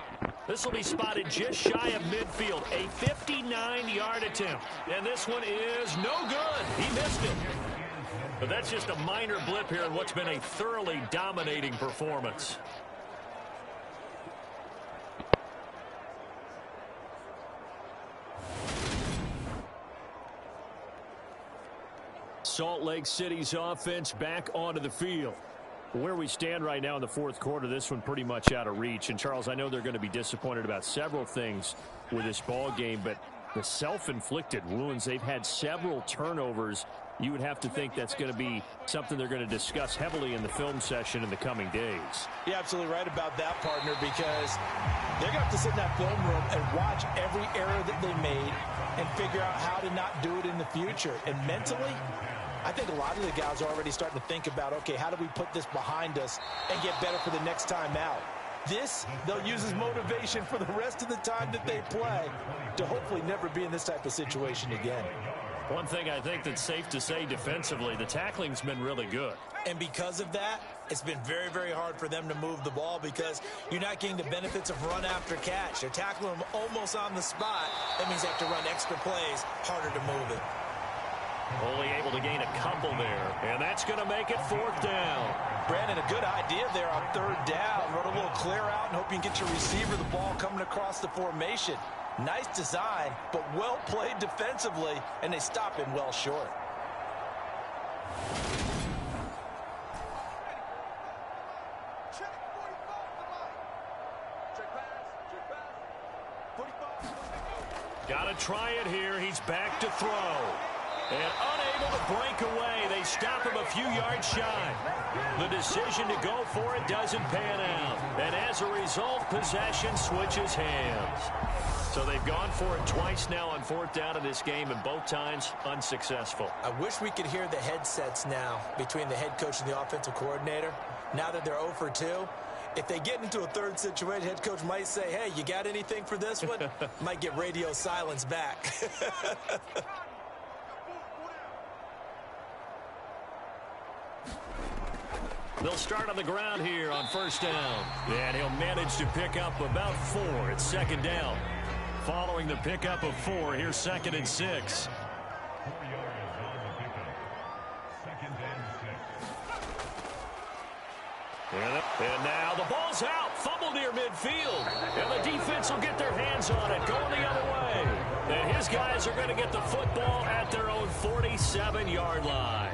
This will be spotted just shy of midfield, a 59-yard attempt. And this one is no good. He missed it. But that's just a minor blip here in what's been a thoroughly dominating performance. Salt Lake City's offense back onto the field. Where we stand right now in the fourth quarter, this one pretty much out of reach. And, Charles, I know they're going to be disappointed about several things with this ball game, but the self-inflicted wounds, they've had several turnovers. You would have to think that's going to be something they're going to discuss heavily in the film session in the coming days. You're absolutely right about that, partner, because they're going to have to sit in that film room and watch every error that they made and figure out how to not do it in the future. And mentally, I think a lot of the guys are already starting to think about, okay, how do we put this behind us and get better for the next time out? This, they'll use as motivation for the rest of the time that they play to hopefully never be in this type of situation again. One thing I think that's safe to say defensively, the tackling's been really good. And because of that, it's been very, very hard for them to move the ball because you're not getting the benefits of run after catch. They're tackling them almost on the spot. That means they have to run extra plays, harder to move it. Only able to gain a couple there, and that's going to make it fourth down. Brandon, a good idea there on third down. Run a little clear out and hope you can get your receiver the ball coming across the formation. Nice design, but well played defensively, and they stop him well short. Got to try it here. He's back to throw. And unable to break away. They stop him a few yards shy. The decision to go for it doesn't pan out. And as a result, possession switches hands. So they've gone for it twice now on fourth down in this game, and both times unsuccessful. I wish we could hear the headsets now between the head coach and the offensive coordinator. Now that they're 0 for 2, if they get into a third situation, head coach might say, hey, you got anything for this one? Might get radio silence back. They'll start on the ground here on first down. And he'll manage to pick up about 4. It's second down. Following the pickup of 4, here's 2nd and 6. And now the ball's out. Fumble near midfield. And the defense will get their hands on it. Going the other way. And his guys are going to get the football at their own 47-yard line.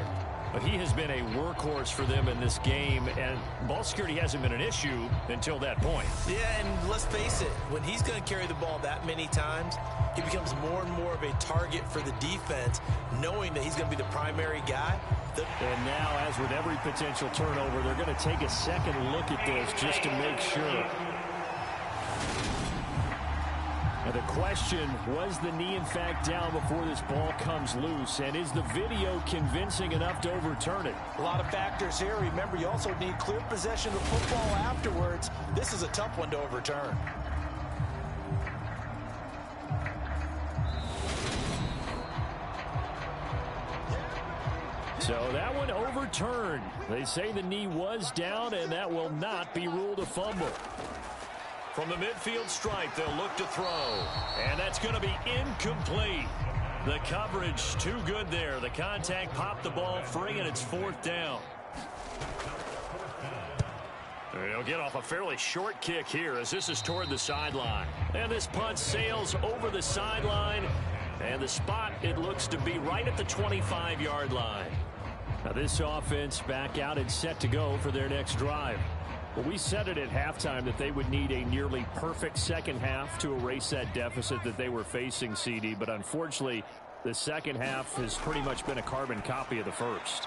But he has been a workhorse for them in this game, and ball security hasn't been an issue until that point. Yeah, and let's face it, when he's going to carry the ball that many times, he becomes more and more of a target for the defense, knowing that he's going to be the primary guy. And now, as with every potential turnover, they're going to take a second look at this just to make sure. Now the question, was the knee in fact down before this ball comes loose? And is the video convincing enough to overturn it? A lot of factors here. Remember, you also need clear possession of the football afterwards. This is a tough one to overturn. So that one overturned. They say the knee was down, and that will not be ruled a fumble. From the midfield stripe, they'll look to throw. And that's going to be incomplete. The coverage too good there. The contact popped the ball free, and it's fourth down. They'll get off a fairly short kick here as this is toward the sideline. And this punt sails over the sideline. And the spot, it looks to be right at the 25-yard line. Now this offense back out and set to go for their next drive. Well, we said it at halftime that they would need a nearly perfect second half to erase that deficit that they were facing, CD. But unfortunately, the second half has pretty much been a carbon copy of the first.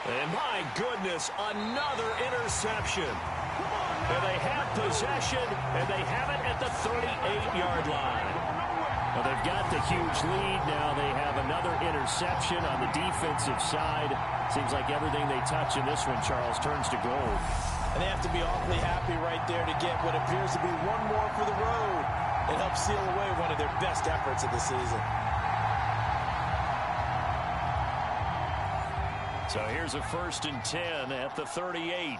And my goodness, another interception. And they have possession, and they have it at the 38-yard line. Well, they've got the huge lead. Now they have another interception on the defensive side. Seems like everything they touch in this one, Charles, turns to gold. And they have to be awfully happy right there to get what appears to be one more for the road and help seal away one of their best efforts of the season. So here's a 1st and 10 at the 38.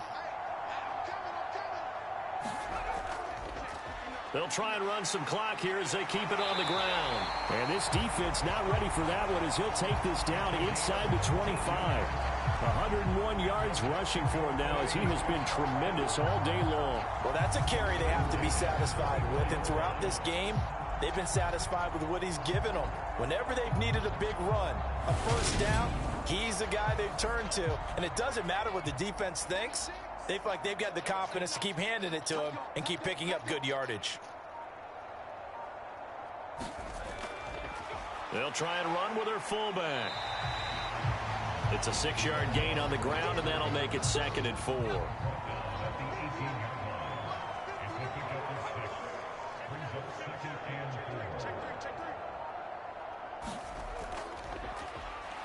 They'll try and run some clock here as they keep it on the ground. And this defense not ready for that one as he'll take this down inside the 25. 101 yards rushing for him now as he has been tremendous all day long. Well, that's a carry they have to be satisfied with. And throughout this game, they've been satisfied with what he's given them. Whenever they've needed a big run, a first down, he's the guy they've turned to. And it doesn't matter what the defense thinks. They feel like they've got the confidence to keep handing it to him and keep picking up good yardage. They'll try and run with their fullback. It's a 6-yard gain on the ground, and that'll make it 2nd and 4.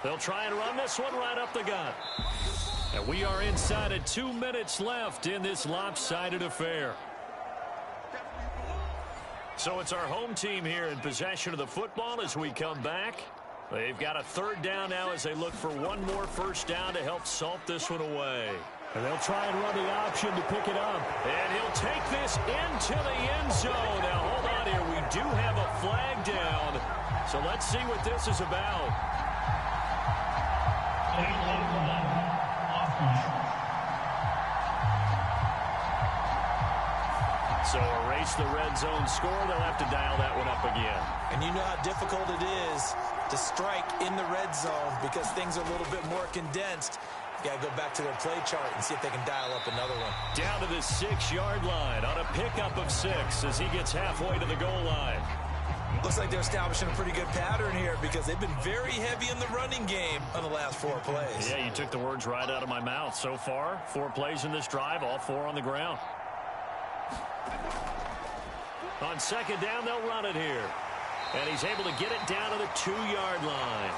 They'll try and run this one right up the gut. And we are inside of 2 minutes left in this lopsided affair. So it's our home team here in possession of the football as we come back. They've got a 3rd down now as they look for one more first down to help salt this one away. And they'll try and run the option to pick it up. And he'll take this into the end zone. Now, hold on here. We do have a flag down. So let's see what this is about. So erase the red zone score. They'll have to dial that one up again. And you know how difficult it is to strike in the red zone because things are a little bit more condensed. You got to go back to their play chart and see if they can dial up another one. Down to the 6-yard line on a pickup of 6 as he gets halfway to the goal line. Looks like they're establishing a pretty good pattern here because they've been very heavy in the running game on the last 4 plays. Yeah, you took the words right out of my mouth. So far, 4 plays in this drive, all 4 on the ground. On 2nd down, they'll run it here. And he's able to get it down to the 2-yard line.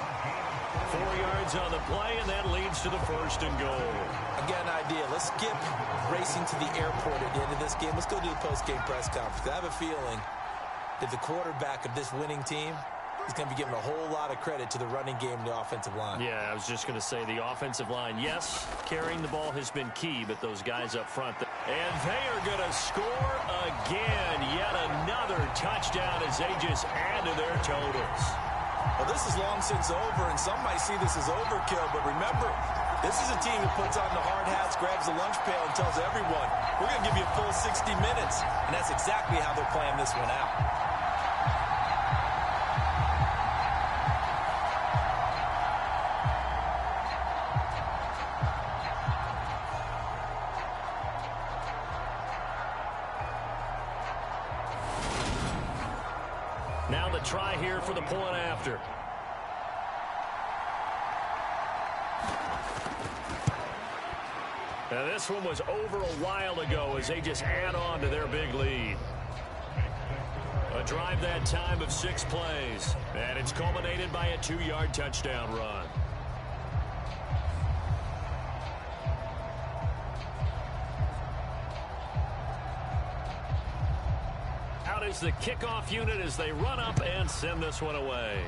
4 yards on the play, and that leads to the 1st and goal. I've got an idea. Let's skip racing to the airport at the end of this game. Let's go to the post-game press conference. I have a feeling that the quarterback of this winning team is going to be giving a whole lot of credit to the running game and the offensive line. Yeah, I was just going to say the offensive line, yes, carrying the ball has been key, but those guys up front. And they are going to score again. Yet another touchdown as they just add to their totals. Well, this is long since over, and some might see this as overkill, but remember, this is a team that puts on the hard hats, grabs the lunch pail, and tells everyone, we're going to give you a full 60 minutes, and that's exactly how they're playing this one out. Now the try here for the point after. Now this one was over a while ago as they just add on to their big lead. A drive that time of 6 plays. And it's culminated by a 2-yard touchdown run. Out is the kickoff unit as they run up and send this one away.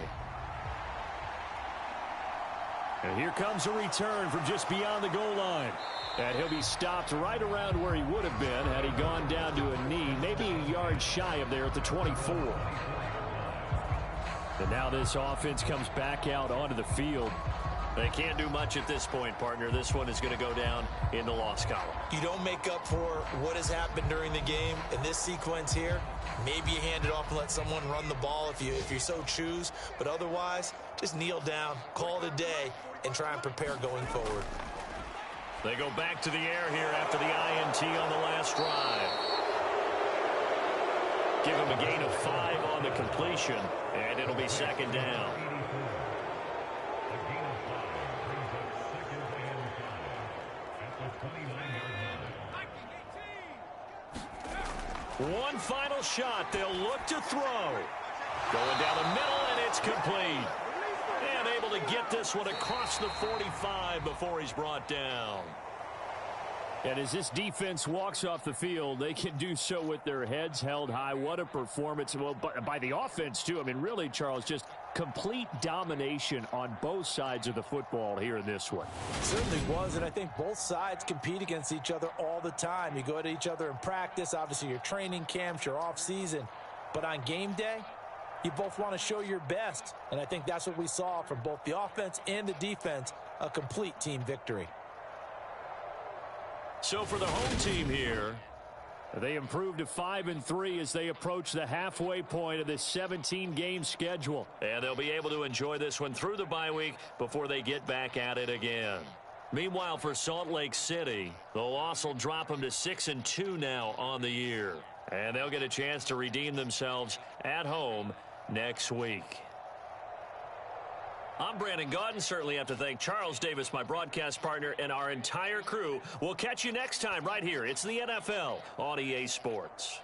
And here comes a return from just beyond the goal line. And he'll be stopped right around where he would have been had he gone down to a knee, maybe a yard shy of there at the 24. And now this offense comes back out onto the field. They can't do much at this point, partner. This one is going to go down in the loss column. You don't make up for what has happened during the game in this sequence here. Maybe you hand it off and let someone run the ball if you so choose. But otherwise, just kneel down, call it a day, and try and prepare going forward. They go back to the air here after the INT on the last drive. Give him a gain of 5 on the completion, and it'll be second down. One final shot. They'll look to throw. Going down the middle, and it's complete. And able to get this one across the 45 before he's brought down. And as this defense walks off the field, they can do so with their heads held high. What a performance. Well, by the offense, too. I mean, really, Charles, just complete domination on both sides of the football here in this one. It certainly was, and I think both sides compete against each other all the time. You go at each other in practice, obviously your training camps, your off-season. But on game day, you both want to show your best. And I think that's what we saw from both the offense and the defense, a complete team victory. So for the home team here, they improved to 5-3 as they approach the halfway point of this 17-game schedule. and they'll be able to enjoy this one through the bye week before they get back at it again. Meanwhile, for Salt Lake City, the loss will drop them to 6-2 now on the year. And they'll get a chance to redeem themselves at home next week. I'm Brandon Gaudin. Certainly have to thank Charles Davis, my broadcast partner, and our entire crew. We'll catch you next time right here. It's the NFL on EA Sports.